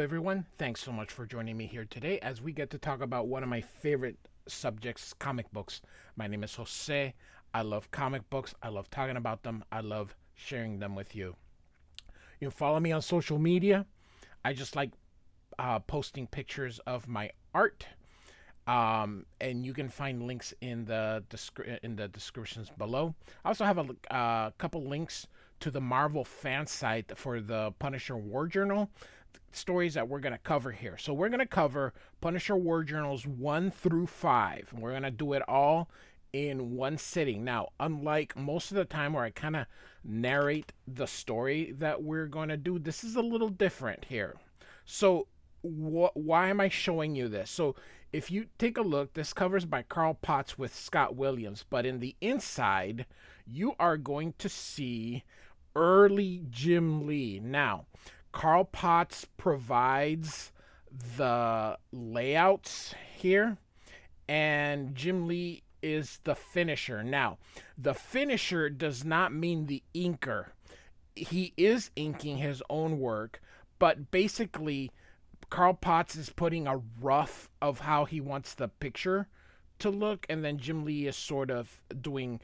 everyone. Thanks so much for joining me here today as we get to talk about one of my favorite subjects, comic books. My name is Jose. I love comic books. I love talking about them. I love sharing them with you. You can follow me on social media. I just like posting pictures of my art. And you can find links in the descriptions below. I also have a couple links to the Marvel fan site for the Punisher War Journal stories that we're going to cover here. So we're going to cover Punisher War Journals 1 through 5. And we're going to do it all in one sitting. Now, unlike most of the time where I kind of narrate the story that we're going to do, this is a little different here. So why am I showing you this? So if you take a look, this covers by Carl Potts with Scott Williams, but in the inside, you are going to see early Jim Lee. Now, Carl Potts provides the layouts here, and Jim Lee is the finisher. Now, the finisher does not mean the inker. He is inking his own work, but basically Carl Potts is putting a rough of how he wants the picture to look, and then Jim Lee is sort of doing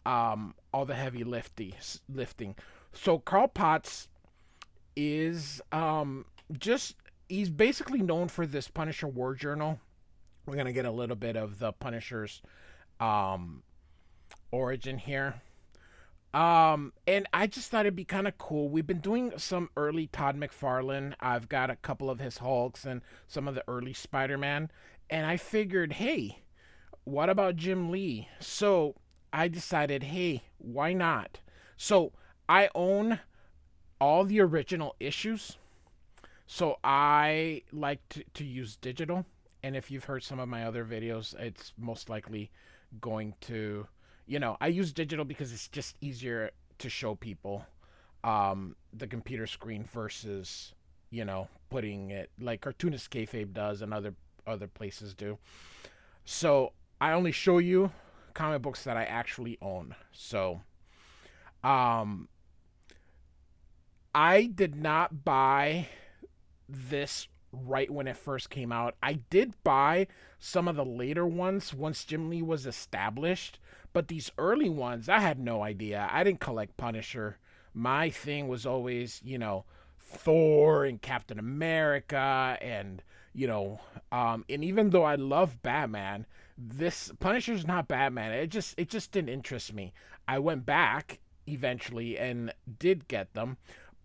all the heavy lifting. So Carl Potts is just he's basically known for this Punisher War Journal. We're gonna get a little bit of the Punisher's origin here. And I just thought it'd be kind of cool. We've been doing some early Todd McFarlane. I've got a couple of his Hulks and some of the early Spider-Man. And I figured, hey, what about Jim Lee? So I decided, hey, why not? So I own all the original issues. So I like to use digital. And if you've heard some of my other videos, it's most likely going to, I use digital because it's just easier to show people the computer screen versus, putting it like Cartoonist Kayfabe does and other places do. So I only show you comic books that I actually own. So I did not buy this right when it first came out. I did buy some of the later ones once Jim Lee was established, but these early ones, I had no idea. I didn't collect Punisher. My thing was always, Thor and Captain America and even though I love Batman, this Punisher's not Batman. It just didn't interest me. I went back eventually and did get them,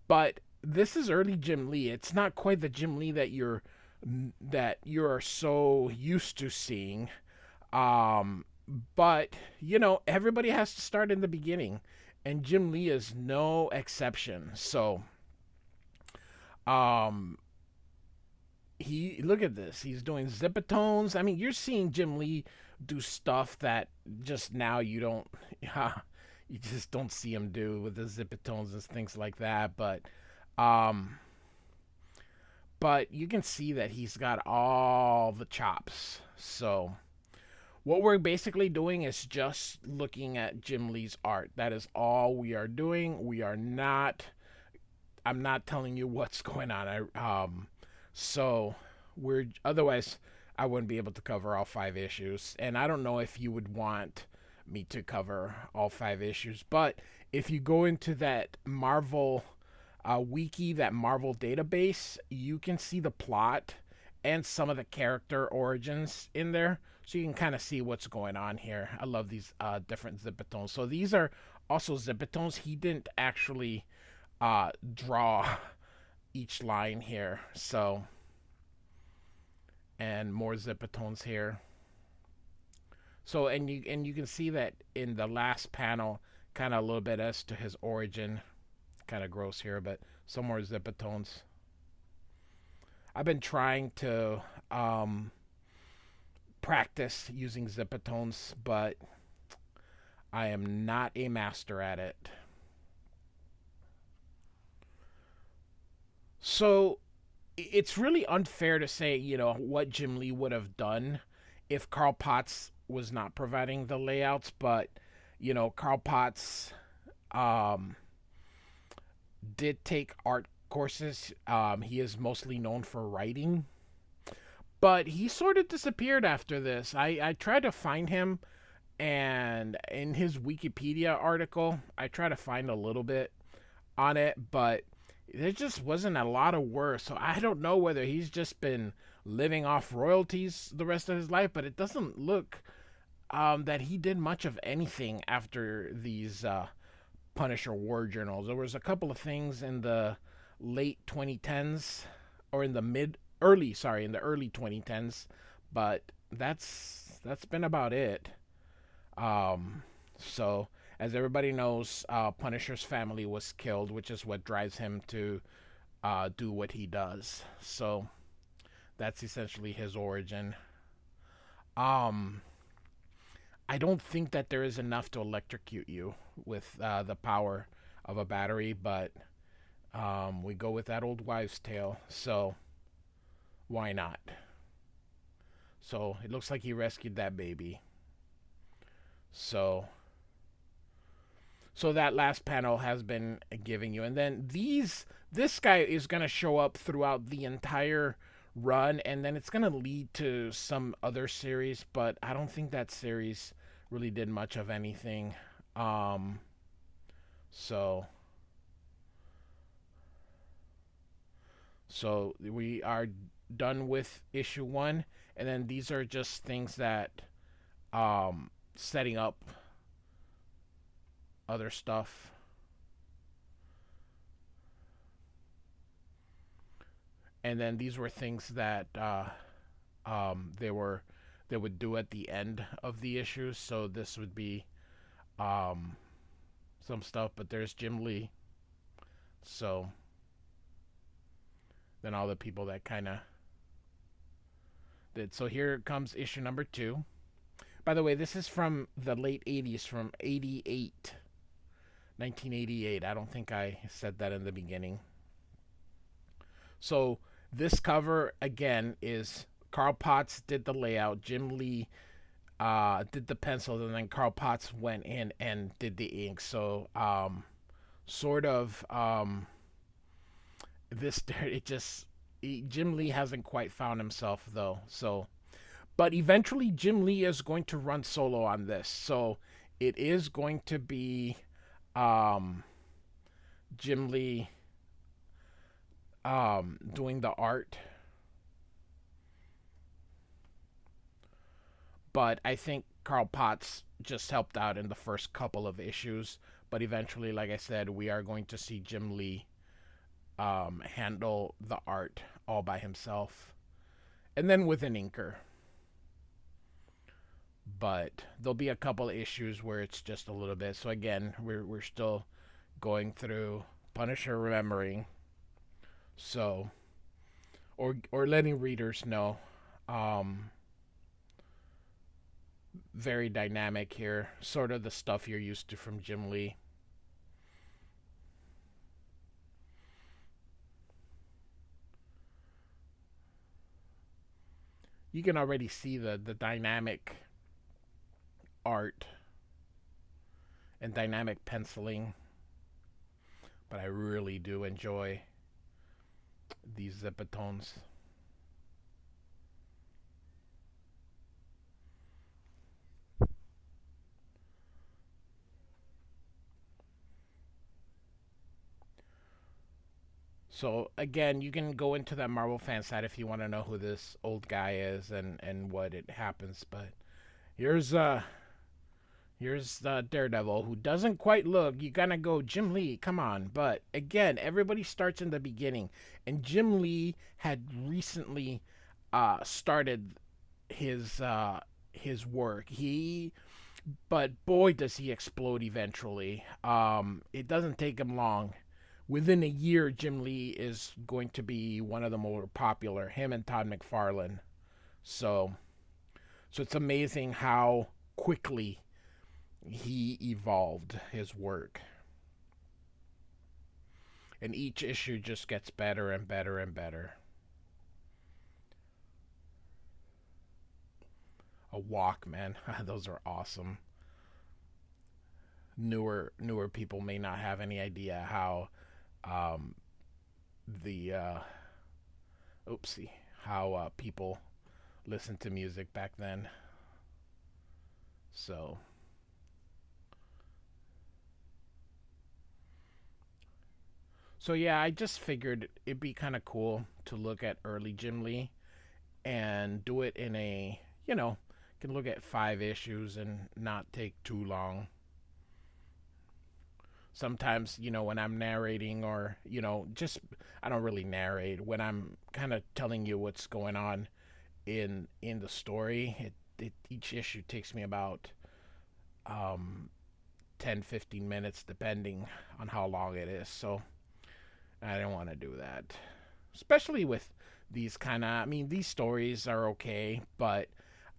but this is early Jim Lee. It's not quite the Jim Lee that you're so used to seeing. But everybody has to start in the beginning, and Jim Lee is no exception. So, he look at this. He's doing zipatones. I mean, you're seeing Jim Lee do stuff that just now you don't, you just don't see him do with the zipatones and things like that. Um, but you can see that he's got all the chops. So what we're basically doing is just looking at Jim Lee's art. That is all we are doing. I'm not telling you what's going on. So we're otherwise I wouldn't be able to cover all 5 issues, and I don't know if you would want me to cover all 5 issues. But if you go into that Marvel wiki, that Marvel database, you can see the plot and some of the character origins in there, so you can kind of see what's going on here. I love these different zipatones. So these are also zipatones. He didn't actually draw each line here. So, and more zipatones here. So and you can see that in the last panel, kind of a little bit as to his origin. Kind of gross here, but some more zipatones. I've been trying to practice using zipatones, but I am not a master at it. So it's really unfair to say, what Jim Lee would have done if Carl Potts was not providing the layouts, but Carl Potts did take art courses. He is mostly known for writing, but he sort of disappeared after this. I tried to find him, and in his Wikipedia article, I tried to find a little bit on it, but there just wasn't a lot of work. So I don't know whether he's just been living off royalties the rest of his life, but it doesn't look that he did much of anything after these Punisher War Journals. There was a couple of things in the late 2010s, or in the in the early 2010s, but that's been about it. So as everybody knows, Punisher's family was killed, which is what drives him to do what he does. So that's essentially his origin. Um, I don't think that there is enough to electrocute you with the power of a battery, but we go with that old wives' tale. So why not? So it looks like he rescued that baby. So that last panel has been giving you, and then this guy is gonna show up throughout the entire run, and then it's gonna lead to some other series, but I don't think that series really did much of anything. Um, so we are done with issue one, and then these are just things that setting up other stuff. And then these were things that they would do at the end of the issues. So this would be um, some stuff, but there's Jim Lee. So then all the people that kind of did. So here comes issue number 2. By the way, this is from the late 80s, from 88. 1988. I don't think I said that in the beginning. So this cover again is Carl Potts did the layout, Jim Lee did the pencils, and then Carl Potts went in and did the ink. So sort of this it just Jim Lee hasn't quite found himself though. So but eventually Jim Lee is going to run solo on this. So it is going to be Jim Lee doing the art. But I think Carl Potts just helped out in the first couple of issues. But eventually, like I said, we are going to see Jim Lee handle the art all by himself. And then with an inker. But there'll be a couple of issues where it's just a little bit. So again, we're still going through Punisher Remembering. So or letting readers know. Very dynamic here, sort of the stuff you're used to from Jim Lee. You can already see the dynamic art and dynamic penciling, but I really do enjoy these Zipatones. So again, you can go into that Marvel fan site if you want to know who this old guy is and what it happens. But here's the Daredevil who doesn't quite look. You gotta go Jim Lee, come on. But again, everybody starts in the beginning, and Jim Lee had recently started his work. But boy, does he explode eventually. It doesn't take him long. Within a year, Jim Lee is going to be one of the more popular. Him and Todd McFarlane. So it's amazing how quickly he evolved his work. And each issue just gets better and better and better. A Walkman, those are awesome. Newer people may not have any idea how the oopsie, how people listened to music back then. So yeah, I just figured it'd be kind of cool to look at early Jim Lee and do it in a, you know, can look at 5 issues and not take too long. Sometimes, when I'm narrating, or, just I don't really narrate when I'm kind of telling you what's going on in the story. It each issue takes me about um 10-15 minutes depending on how long it is. So I don't want to do that. Especially with these kind of, I mean, these stories are okay, but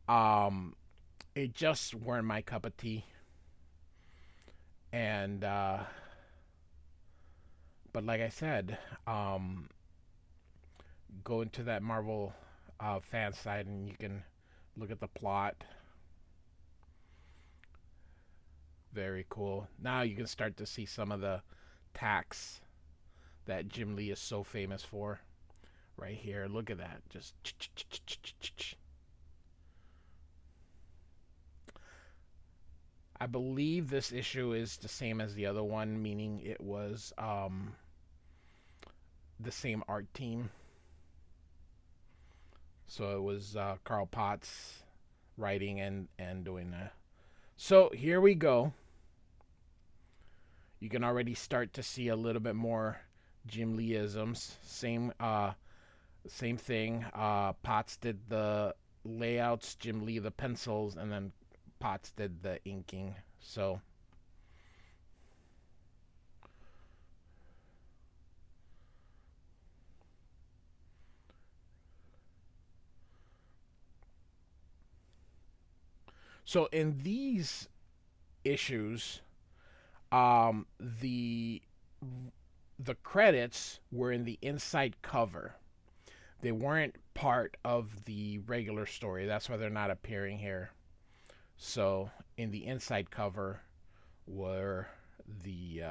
um it just weren't my cup of tea. And but like I said, go into that Marvel fan site and you can look at the plot. Very cool. Now you can start to see some of the tacks that Jim Lee is so famous for. Right here, look at that. Just I believe this issue is the same as the other one, meaning it was the same art team. So it was Carl Potts writing and doing that. So here we go. You can already start to see a little bit more Jim Lee-isms. Same thing. Potts did the layouts, Jim Lee the pencils, and then Potts did the inking. So in these issues, the credits were in the inside cover. They weren't part of the regular story. That's why they're not appearing here. So in the inside cover were the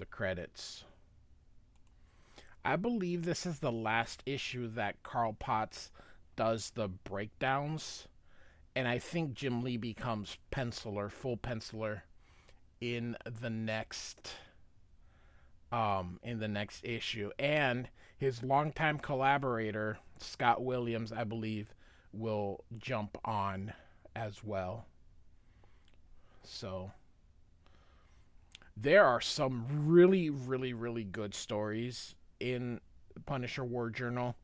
credits. I believe this is the last issue that Carl Potts does the breakdowns, and I think Jim Lee becomes penciler, full penciler, in the next issue. And his longtime collaborator Scott Williams, I believe, will jump on as well. So there are some really, really, really good stories in Punisher War Journal.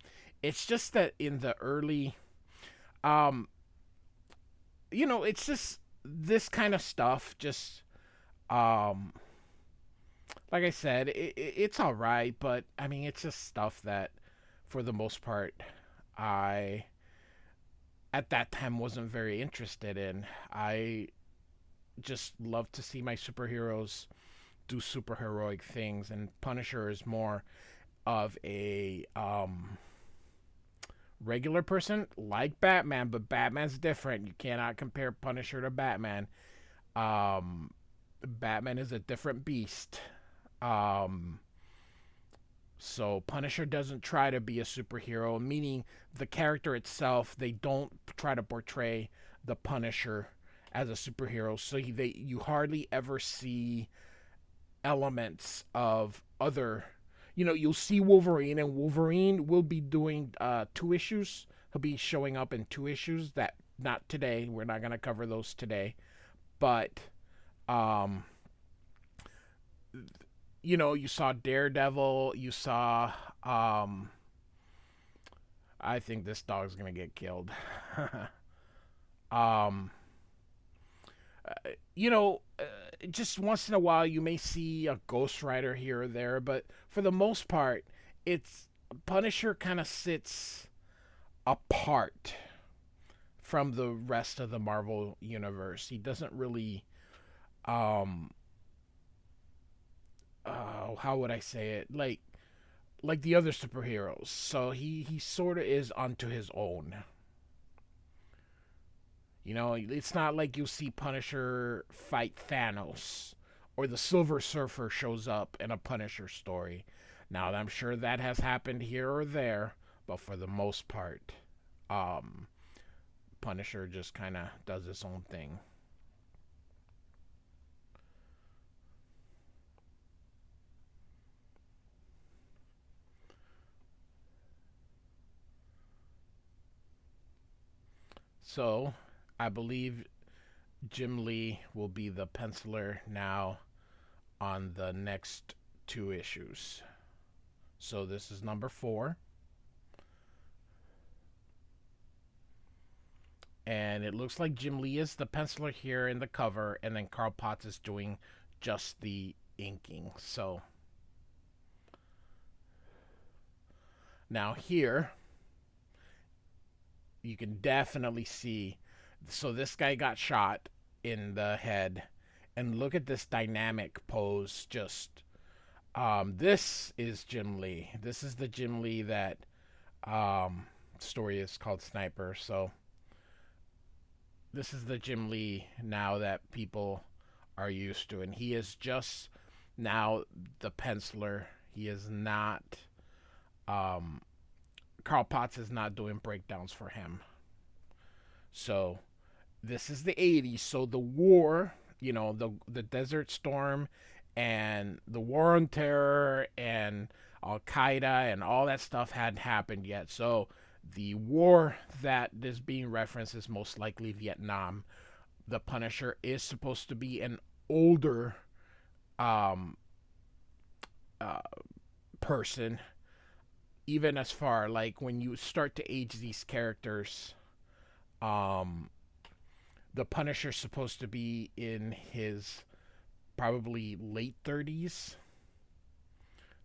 It's just that in the early, um, it's just this kind of stuff. Just um, like I said, it's all right, but I mean, it's just stuff that, for the most part, I at that time wasn't very interested in. I just love to see my superheroes do superheroic things, and Punisher is more of a regular person like Batman, but Batman's different. You cannot compare Punisher to Batman. Um, Batman is a different beast. Um, so Punisher doesn't try to be a superhero, meaning the character itself, they don't try to portray the Punisher as a superhero. So you hardly ever see elements of other. You'll see Wolverine, and Wolverine will be doing 2 issues. He'll be showing up in 2 issues. That not today. We're not gonna cover those today. But um, you saw Daredevil. You saw I think this dog's gonna get killed. um, you know, uh, just once in a while you may see a Ghost Rider here or there, but for the most part, it's Punisher kind of sits apart from the rest of the Marvel universe. He doesn't really, um, how would I say it? Like the other superheroes. So he sort of is onto his own. It's not like you see Punisher fight Thanos or the Silver Surfer shows up in a Punisher story. Now, I'm sure that has happened here or there, but for the most part, um, Punisher just kind of does his own thing. So, I believe Jim Lee will be the penciler now on the next two issues. So, this is number 4. And it looks like Jim Lee is the penciler here in the cover, and then Carl Potts is doing just the inking. So, now here, you can definitely see. So, this guy got shot in the head. And look at this dynamic pose. Just, this is Jim Lee. This is the Jim Lee that story is called Sniper. So, this is the Jim Lee now that people are used to. And he is just now the penciler. He is not, Carl Potts is not doing breakdowns for him. So this is the 80s. So the war, the Desert Storm and the War on Terror and Al Qaeda and all that stuff hadn't happened yet. So the war that is being referenced is most likely Vietnam. The Punisher is supposed to be an older um, uh, person, even as far like when you start to age these characters. Um, the Punisher's supposed to be in his probably late 30s.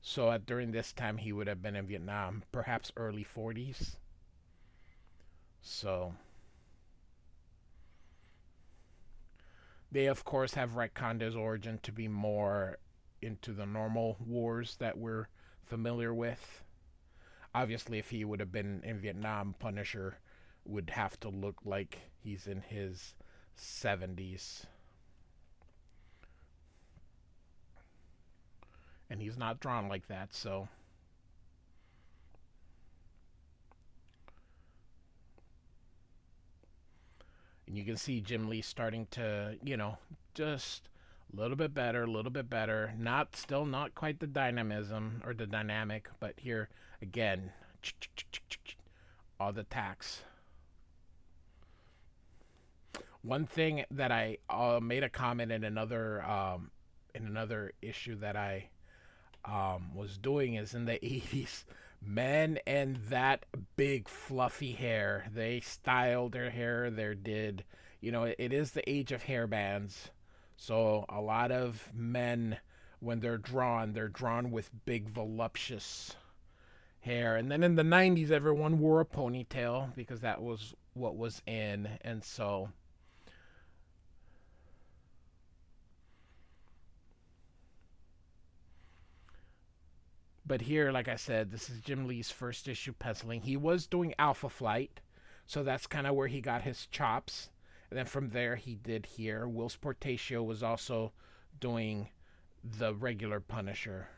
So during this time, he would have been in Vietnam, perhaps early 40s. So they, of course, have retconned his origin to be more into the normal wars that we're familiar with. Obviously, if he would have been in Vietnam, Punisher would have to look like he's in his 70s. And he's not drawn like that, so. And you can see Jim Lee starting to, just a little bit better, a little bit better. Still not quite the dynamism or the dynamic, but here again, all the tacks. One thing that I made a comment in another issue that I was doing is in the 80s, men and that big fluffy hair. They styled their hair. They did, it is the age of hair bands. So a lot of men, when they're drawn with big voluptuous hair. And then in the 90s, everyone wore a ponytail because that was what was in. And so but here, like I said, this is Jim Lee's first issue penciling. He was doing Alpha Flight, so that's kind of where he got his chops. And then from there, he did here. Whilce Portacio was also doing the regular Punisher.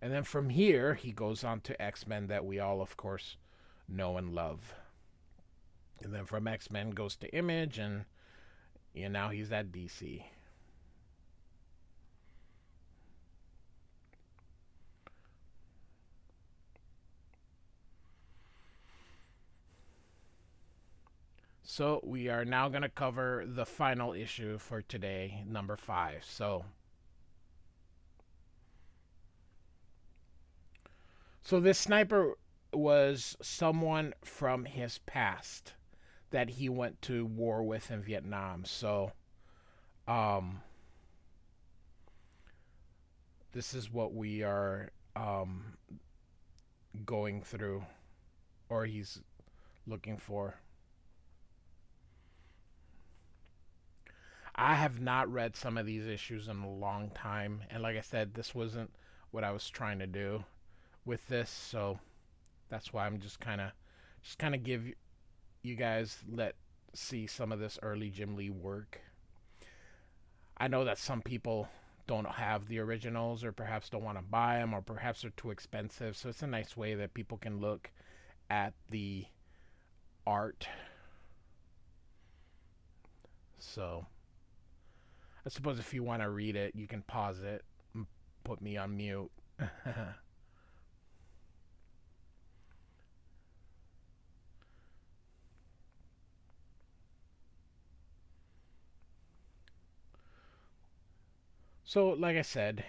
And then from here, he goes on to X-Men that we all, of course, know and love. And then from X-Men goes to Image, and now he's at DC. So we are now going to cover the final issue for today, number 5. So this sniper was someone from his past that he went to war with in Vietnam. So um, this is what we are going through, or he's looking for. I have not read some of these issues in a long time, and like I said, this wasn't what I was trying to do with this, so that's why I'm just kind of give you guys let see some of this early Jim Lee work. I know that some people don't have the originals, or perhaps don't want to buy them, or perhaps they're too expensive. So it's a nice way that people can look at the art. So I suppose if you want to read it, you can pause it and put me on mute. So, like I said,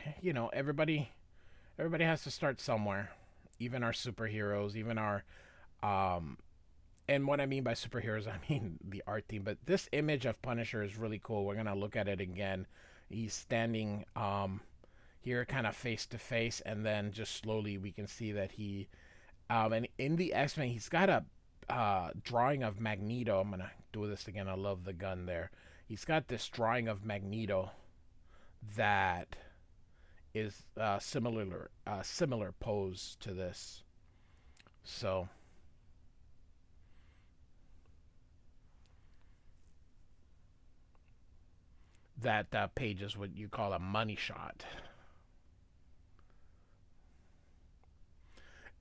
everybody has to start somewhere. Even our superheroes, even our um and what I mean by superheroes, I mean the art theme. But this image of Punisher is really cool. We're gonna look at it again. He's standing here, kind of face to face, and then just slowly we can see that and in the X Men, he's got a drawing of Magneto. I'm gonna do this again. I love the gun there. He's got this drawing of Magneto that is similar pose to this. So that page is what you call a money shot.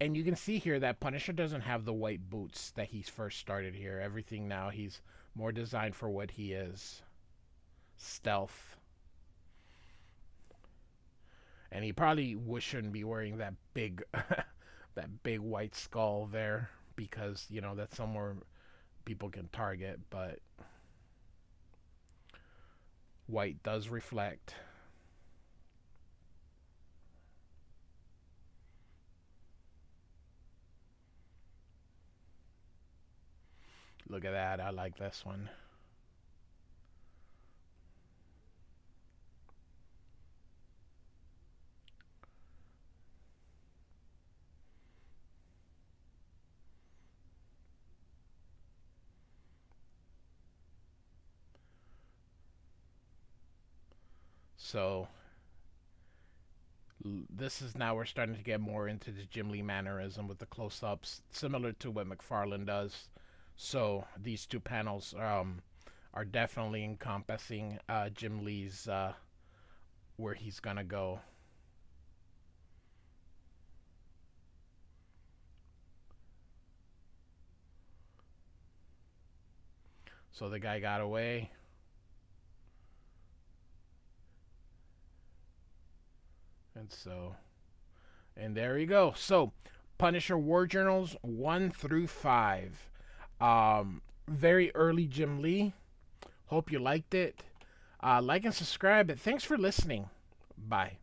And you can see here that Punisher doesn't have the white boots that he first started here. Everything now, he's more designed for what he is: stealth. And he probably shouldn't be wearing that big that big white skull there, because that's somewhere people can target. But white does reflect. Look at that. I like this one. So this is now, we're starting to get more into the Jim Lee mannerism with the close-ups, similar to what McFarlane does. So these two panels are definitely encompassing Jim Lee's where he's gonna go. So the guy got away, and there you go. So Punisher War Journals 1 through 5. Very early Jim Lee. Hope you liked it. Like and subscribe. Thanks for listening. Bye.